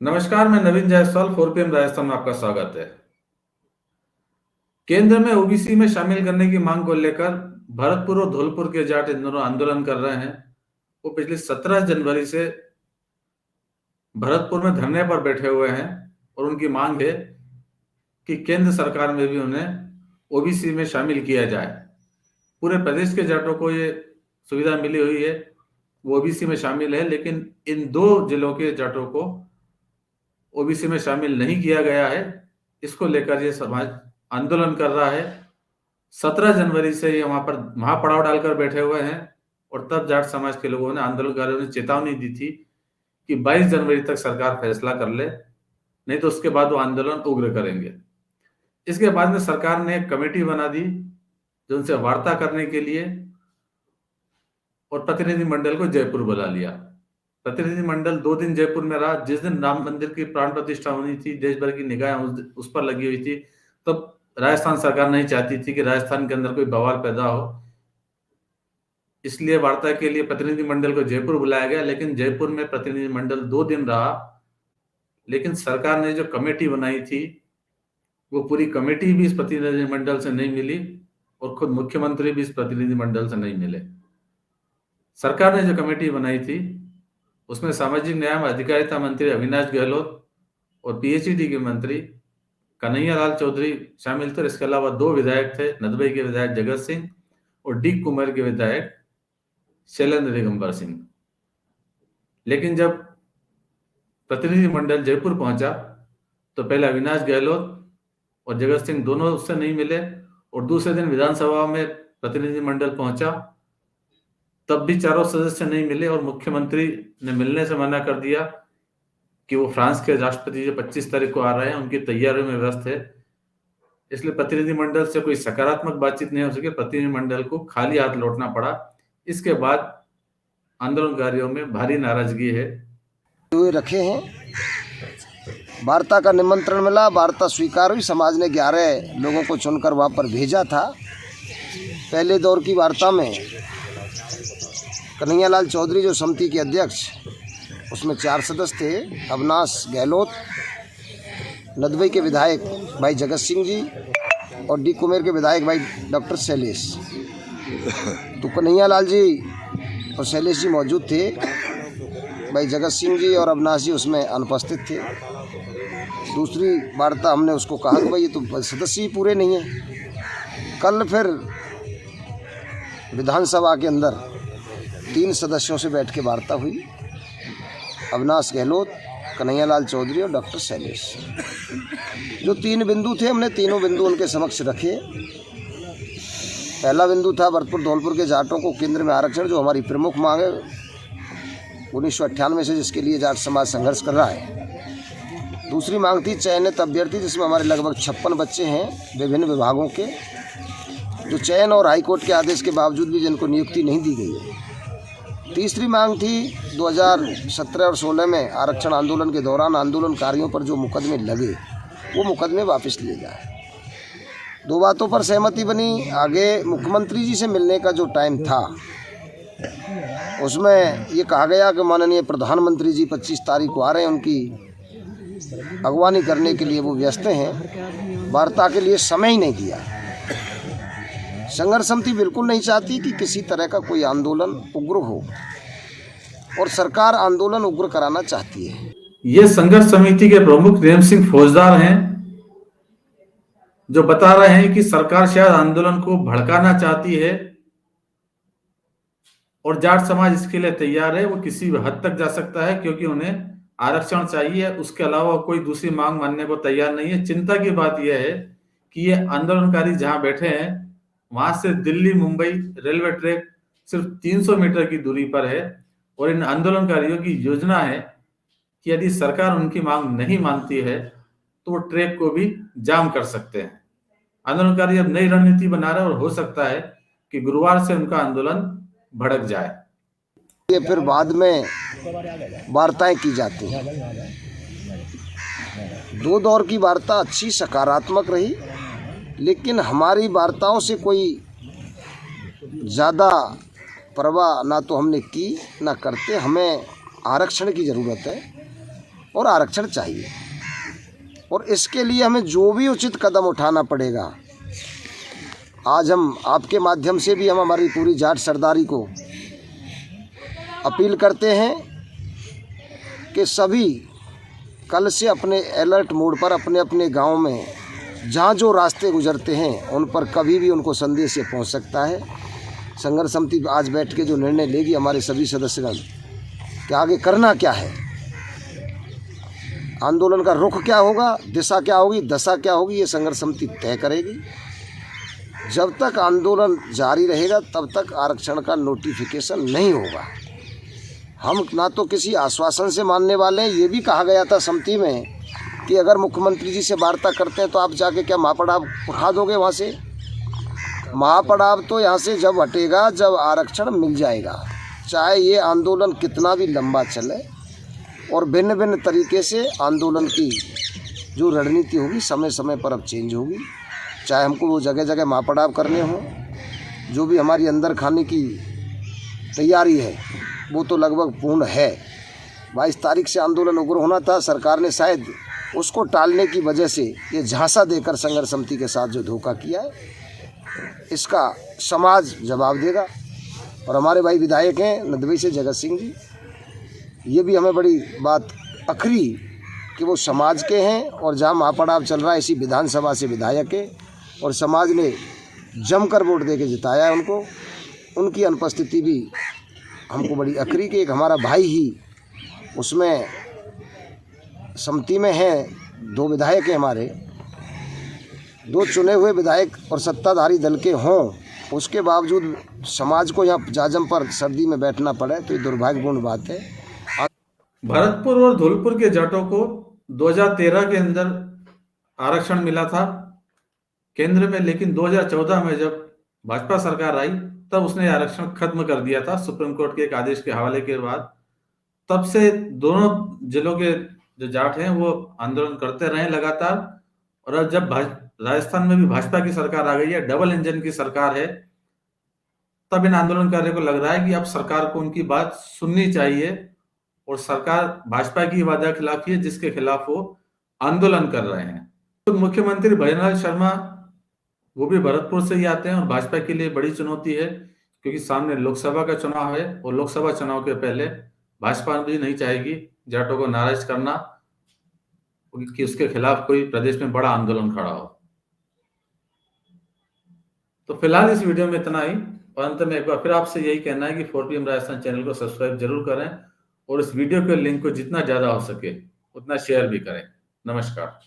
नमस्कार, मैं नवीन जायसवाल 4PM राजस्थान में आपका स्वागत है। केंद्र में ओबीसी में शामिल करने की मांग को लेकर भरतपुर और धौलपुर के जाट इन दोनों आंदोलन कर रहे हैं। वो पिछली 17 जनवरी से भरतपुर में धरने पर बैठे हुए हैं और उनकी मांग है कि केंद्र सरकार में भी उन्हें ओबीसी में शामिल किया जाए। पूरे प्रदेश के जाटों को ये सुविधा मिली हुई है, वो ओबीसी में शामिल है, लेकिन इन दो जिलों के जाटों को ओबीसी में शामिल नहीं किया गया है। इसको लेकर ये समाज आंदोलन कर रहा है। 17 जनवरी से ये वहां पर महापड़ाव डालकर बैठे हुए हैं और तब जाट समाज के लोगों ने, आंदोलनकारियों ने चेतावनी दी थी कि 22 जनवरी तक सरकार फैसला कर ले, नहीं तो उसके बाद वो आंदोलन उग्र करेंगे। इसके बाद में सरकार ने एक कमेटी बना दी जो उनसे वार्ता करने के लिए, और प्रतिनिधि मंडल को जयपुर बुला लिया। प्रतिनिधि मंडल 2 दिन जयपुर में रहा। जिस दिन राम मंदिर की प्राण प्रतिष्ठा होनी थी, देश भर की निगाहें उस पर लगी हुई थी, तब राजस्थान सरकार नहीं चाहती थी कि राजस्थान के अंदर कोई बवाल पैदा हो। इसलिए वार्ता के लिए प्रतिनिधि मंडल को जयपुर बुलाया गया, लेकिन जयपुर में प्रतिनिधि मंडल 2 दिन रहा। लेकिन सरकार ने जो कमेटी बनाई थी, वो पूरी कमेटी भी इस प्रतिनिधि मंडल से नहीं मिली और खुद मुख्यमंत्री भी इस प्रतिनिधि मंडल से नहीं मिले। सरकार ने जो कमेटी बनाई थी उसमें सामाजिक न्याय एवं अधिकारिता मंत्री अविनाश गहलोत और पीएचईडी के मंत्री कन्हैया लाल चौधरी शामिल थे। इसके अलावा 2 विधायक थे, नदबई के विधायक जगत सिंह और डी कुमार के विधायक शैलेंद्र दिगंबर सिंह। लेकिन जब प्रतिनिधि मंडल जयपुर पहुंचा तो पहले अविनाश गहलोत और जगत सिंह दोनों उससे नहीं मिले, और दूसरे दिन विधानसभा में प्रतिनिधि मंडल पहुंचा, तब भी चारों सदस्य नहीं मिले और मुख्यमंत्री ने मिलने से मना कर दिया कि वो फ्रांस के राष्ट्रपति जो 25 तारीख को आ रहे हैं, उनकी तैयारियों में व्यस्त है। इसलिए प्रतिनिधि मंडल से कोई सकारात्मक बातचीत नहीं हो सकी। प्रतिनिधि मंडल को खाली हाथ लौटना पड़ा। इसके बाद आंदोलनकारियों में भारी नाराजगी है। रखे हैं, वार्ता का निमंत्रण मिला, वार्ता स्वीकार हुई। समाज ने 11 लोगों को चुनकर वहाँ पर भेजा था। पहले दौर की वार्ता में कन्हैया लाल चौधरी जो समिति के अध्यक्ष, उसमें 4 सदस्य थे, अविनाश गहलोत, नदबई के विधायक भाई जगत सिंह जी और डी कुमेर के विधायक भाई डॉक्टर शैलेश। तो कन्हैया लाल जी और शैलेश जी मौजूद थे, भाई जगत सिंह जी और अविनाश जी उसमें अनुपस्थित थे। दूसरी वार्ता हमने उसको कहा कि भाई ये तो सदस्य ही पूरे नहीं हैं। कल फिर विधानसभा के अंदर 3 सदस्यों से बैठ के वार्ता हुई, अविनाश गहलोत, कन्हैया लाल चौधरी और डॉक्टर शैलेश। जो 3 बिंदु थे, हमने तीनों बिंदु उनके समक्ष रखे। पहला बिंदु था भरतपुर धौलपुर के जाटों को केंद्र में आरक्षण, जो हमारी प्रमुख मांग है 1998 से, जिसके लिए जाट समाज संघर्ष कर रहा है। दूसरी मांग थी चयनित अभ्यर्थी, जिसमें हमारे लगभग 56 बच्चे हैं विभिन्न विभागों के, जो चयन और हाईकोर्ट के आदेश के बावजूद भी जिनको नियुक्ति नहीं दी गई है। तीसरी मांग थी 2017 और 16 में आरक्षण आंदोलन के दौरान आंदोलनकारियों पर जो मुकदमे लगे, वो मुकदमे वापस लिए जाए। 2 बातों पर सहमति बनी। आगे मुख्यमंत्री जी से मिलने का जो टाइम था, उसमें ये कहा गया कि माननीय प्रधानमंत्री जी 25 तारीख को आ रहे हैं, उनकी अगवानी करने के लिए वो व्यस्त हैं, वार्ता के लिए समय ही नहीं दिया। संघर्ष समिति बिल्कुल नहीं चाहती कि किसी तरह का कोई आंदोलन उग्र हो, और सरकार आंदोलन उग्र कराना चाहती है। ये संघर्ष समिति के प्रमुख नेम सिंह फौजदार हैं, जो बता रहे हैं कि सरकार शायद आंदोलन को भड़काना चाहती है और जाट समाज इसके लिए तैयार है। वो किसी भी हद तक जा सकता है, क्योंकि उन्हें आरक्षण चाहिए, उसके अलावा कोई दूसरी मांग मानने को तैयार नहीं है। चिंता की बात यह है कि ये आंदोलनकारी जहां बैठे हैं, वहां से दिल्ली मुंबई रेलवे ट्रैक सिर्फ 300 मीटर की दूरी पर है, और इन आंदोलनकारियों की योजना है कि यदि सरकार उनकी मांग नहीं मानती है तो वो ट्रैक को भी जाम कर सकते हैं। आंदोलनकारी अब नई रणनीति बना रहे हैं और हो सकता है कि गुरुवार से उनका आंदोलन भड़क जाए। ये फिर बाद में वार्ताएं की जाती हैं। 2 दौर की वार्ता अच्छी सकारात्मक रही, लेकिन हमारी वार्ताओं से कोई ज़्यादा परवाह ना तो हमने की ना करते। हमें आरक्षण की ज़रूरत है, और आरक्षण चाहिए। और इसके लिए हमें जो भी उचित कदम उठाना पड़ेगा, आज हम आपके माध्यम से भी हम हमारी पूरी जाट सरदारी को अपील करते हैं कि सभी कल से अपने अलर्ट मोड पर अपने अपने गांव में जहां जो रास्ते गुजरते हैं उन पर कभी भी उनको संदेश ये पहुंच सकता है। संघर्ष समिति आज बैठ के जो निर्णय लेगी हमारे सभी सदस्यगण कि आगे करना क्या है, आंदोलन का रुख क्या होगा, दिशा क्या होगी, दशा क्या होगी, ये संघर्ष समिति तय करेगी। जब तक आंदोलन जारी रहेगा तब तक आरक्षण का नोटिफिकेशन नहीं होगा। हम ना तो किसी आश्वासन से मानने वाले हैं। ये भी कहा गया था समिति में कि अगर मुख्यमंत्री जी से वार्ता करते हैं तो आप जाके क्या महापड़ाव उठा दोगे वहाँ से? महापड़ाव तो यहाँ से जब हटेगा जब आरक्षण मिल जाएगा, चाहे ये आंदोलन कितना भी लंबा चले। और भिन्न भिन्न तरीके से आंदोलन की जो रणनीति होगी समय समय पर अब चेंज होगी। चाहे हमको वो जगह जगह महापड़ाव करने हों, जो भी हमारी अंदर खाने की तैयारी है वो तो लगभग पूर्ण है। 22 तारीख से आंदोलन उग्र होना था, सरकार ने शायद उसको टालने की वजह से ये झांसा देकर संघर्ष समिति के साथ जो धोखा किया है, इसका समाज जवाब देगा। और हमारे भाई विधायक हैं नदबई से जगत सिंह जी, ये भी हमें बड़ी बात अखरी कि वो समाज के हैं और जहाँ महापड़ाव चल रहा है इसी विधानसभा से विधायक है और समाज ने जमकर वोट दे के जिताया है उनको। उनकी अनुपस्थिति भी हमको बड़ी अखरी कि एक हमारा भाई ही उसमें समिति में है, 2 विधायक हैं हमारे, 2 चुने हुए विधायक और सत्ताधारी दल के हों, उसके बावजूद समाज को यहाँ जाजम पर सर्दी में बैठना पड़े तो ये दुर्भाग्यपूर्ण बात है। भरतपुर और धौलपुर के जाटों को 2013 के अंदर आरक्षण मिला था केंद्र में, लेकिन 2014 में जब भाजपा सरकार आई तब उसने आरक्षण खत्म कर दिया था सुप्रीम कोर्ट के एक आदेश के हवाले के बाद। तब से दोनों जिलों के जो जाट हैं वो आंदोलन करते रहे लगातार। और अब जब राजस्थान में भी भाजपा की सरकार आ गई है, डबल इंजन की सरकार है, तब इन आंदोलनकारियों को लग रहा है कि अब सरकार को उनकी बात सुननी चाहिए। और सरकार भाजपा की वादा खिलाफी है जिसके खिलाफ वो आंदोलन कर रहे हैं। तो मुख्यमंत्री भजनलाल शर्मा वो भी भरतपुर से ही आते हैं और भाजपा के लिए बड़ी चुनौती है क्योंकि सामने लोकसभा का चुनाव है और लोकसभा चुनाव के पहले भाजपा भी नहीं चाहेगी जाटों को नाराज करना कि उसके खिलाफ कोई प्रदेश में बड़ा आंदोलन खड़ा हो। तो फिलहाल इस वीडियो में इतना ही, और अंत में एक बार फिर आपसे यही कहना है कि 4PM राजस्थान चैनल को सब्सक्राइब जरूर करें और इस वीडियो के लिंक को जितना ज्यादा हो सके उतना शेयर भी करें। नमस्कार।